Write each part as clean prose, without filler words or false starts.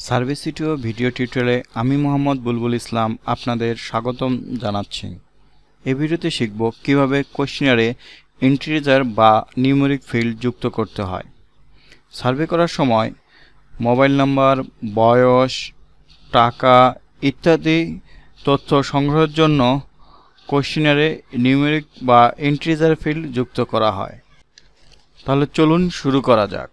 সার্ভিসিটিও video টিউটোরিয়ালে আমি মোহাম্মদ বুলবুল ইসলাম আপনাদের স্বাগতম জানাচ্ছি। এই ভিডিওতে শিখব কিভাবে কোয়েশ্চেনারে ইন্টিজার বা নিউমেরিক ফিল্ড যুক্ত করতে হয়। সার্ভে করার সময় মোবাইল নাম্বার, বয়স, টাকা ইত্যাদি তথ্য সংগ্রহের জন্য কোয়েশ্চেনারে নিউমেরিক বা ইন্টিজার ফিল্ড যুক্ত করা হয়। তাহলে চলুন শুরু করা যাক।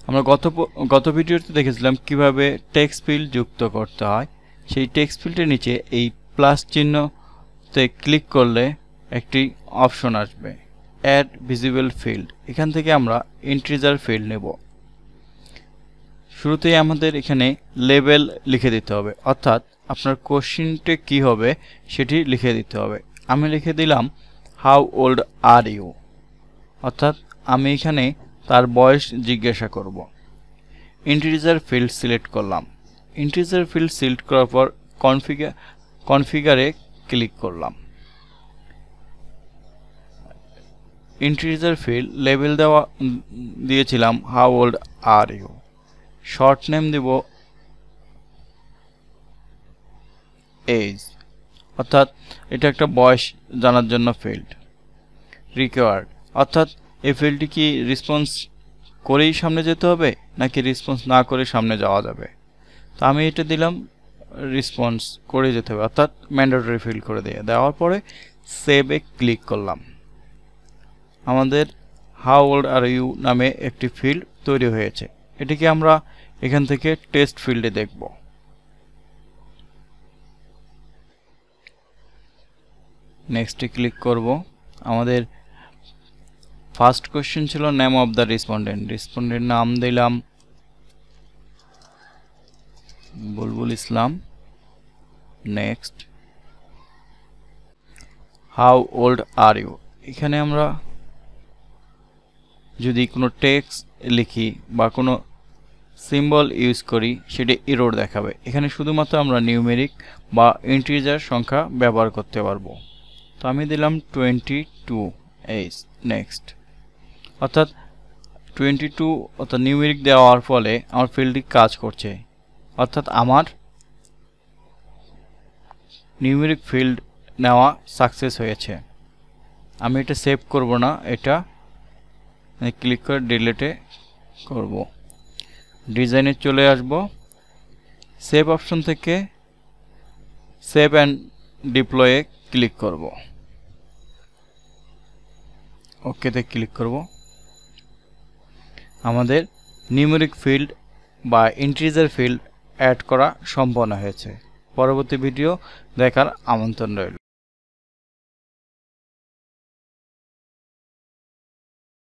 আমরা গত ভিডিওতে দেখেছিলাম কিভাবে টেক্সট ফিল্ড যুক্ত করতে হয়। সেই টেক্সট ফিল্ডের নিচে এই প্লাস চিহ্নতে ক্লিক করলে একটি অপশন আসবে, অ্যাড ভিজিবল ফিল্ড। এখান থেকে আমরা ইন্টিজার ফিল্ড নেব। শুরুতেই আমাদের এখানে লেবেল লিখে দিতে হবে, অর্থাৎ আপনার কোশ্চেনটি কি হবে সেটি লিখে দিতে হবে। আমি লিখে দিলাম হাউ ওল্ড আর ইউ, অর্থাৎ আমি এখানে তার বয়স জিজ্ঞাসা করব। ইন্টিজার ফিল্ড সিলেক্ট করলাম। ইন্টিজার ফিল্ড সিলেক্ট করার পর কনফিগারে ক্লিক করলাম। ইন্টিজার ফিল্ড লেবেল দিয়েছিলাম how old are you. Short name দেব এজ, অর্থাৎ এটা একটা বয়স জানার জন্য ফিল্ড। রিকোয়ার্ড, অর্থাৎ এই ফিল্ডটি কি রেসপন্স করেই সামনে যেতে হবে নাকি রেসপন্স না করে সামনে যাওয়া যাবে। তো আমি এটা দিলাম রেসপন্স করে যেতে হবে, অর্থাৎ ম্যান্ডেটরি ফিল্ড করে দেওয়ার পরে সেভে ক্লিক করলাম। আমাদের হাউ ওল্ড আর ইউ নামে একটি ফিল্ড তৈরি হয়েছে। এটিকে আমরা এখান থেকে টেস্ট ফিল্ডে দেখব। নেক্সটে ক্লিক করব। আমাদের ফার্স্ট কোশ্চেন ছিল name of the respondent. Respondent নাম দিলাম Bulbul Islam. Next, how old are you. এখানে আমরা যদি কোনো টেক্সট লিখি বা কোনো সিম্বল ইউজ করি সেটি এরর দেখাবে। এখানে শুধুমাত্র আমরা নিউমেরিক বা ইন্টিজার সংখ্যা ব্যবহার করতে পারবো। তো আমি দিলাম 22 এইজ। নেক্সট, অর্থাৎ 22 অর্থাৎ নিউমেরিক দেওয়ার ফলে আমার ফিল্ডটি কাজ করছে, অর্থাৎ আমার নিউমেরিক ফিল্ড নেওয়া সাকসেস হয়েছে। আমি এটা সেভ করব না, এটা ক্লিক করে ডিলিটে করব। ডিজাইনে চলে আসব। সেভ অপশন থেকে সেভ অ্যান্ড ডিপ্লয়ে ক্লিক করব। ওকেতে ক্লিক করব। আমাদের নিউমেরিক ফিল্ড বা ইন্টিজার ফিল্ড অ্যাড করা সম্পন্ন হয়েছে। পরবর্তী ভিডিও দেখার আমন্ত্রণ রইল।